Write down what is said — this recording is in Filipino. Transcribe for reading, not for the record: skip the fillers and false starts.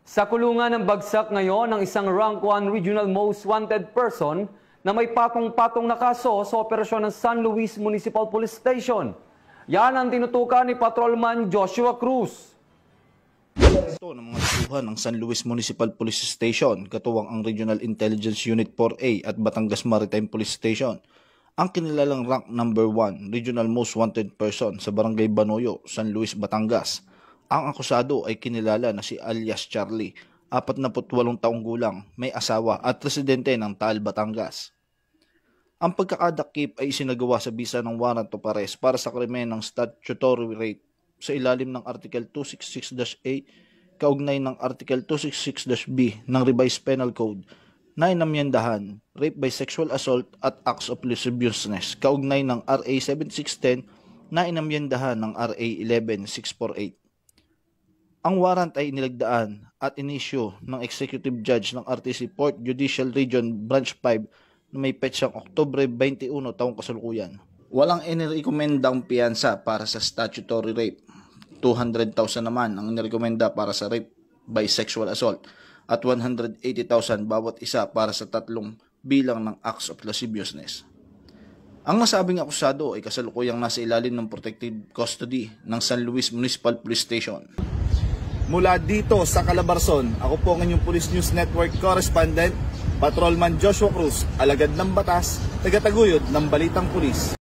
Sa kulungan ng bagsak ngayon ng isang Rank 1 Regional Most Wanted Person na may patong-patong na kaso sa operasyon ng San Luis Municipal Police Station. Yan ang tinutukan ni Patrolman Joshua Cruz. Ito ng mga tauhan ng San Luis Municipal Police Station, katuwang ang Regional Intelligence Unit 4A at Batangas Maritime Police Station, ang kinilalang rank number 1 Regional Most Wanted Person sa Barangay Banoyo, San Luis, Batangas. Ang akusado ay kinilala na si alias Charlie, 48 taong gulang, may asawa at residente ng Taal, Batangas. Ang pagkakadakip ay isinagawa sa bisa ng warrant of arrest para sa krimen ng statutory rape sa ilalim ng Article 266-A kaugnay ng Article 266-B ng Revised Penal Code na inamyendahan rape by sexual assault at acts of lasciviousness kaugnay ng RA 7610 na inamyendahan ng RA 11648. Ang warrant ay inilagdaan at inisyu ng Executive Judge ng RTC Port Judicial Region Branch 5 na may petsang Oktubre 21 taong kasalukuyan. Walang inirekomendang piyansa para sa statutory rape. 200,000 naman ang inirekomenda para sa rape by sexual assault at 180,000 bawat isa para sa tatlong bilang ng acts of lasciviousness. Ang nasabing akusado ay kasalukuyang nasa ilalim ng protective custody ng San Luis Municipal Police Station. Mula dito sa Calabarzon, ako po ang inyong Police News Network Correspondent, Patrolman Joshua Cruz, alagad ng batas, tagataguyod ng Balitang Pulis.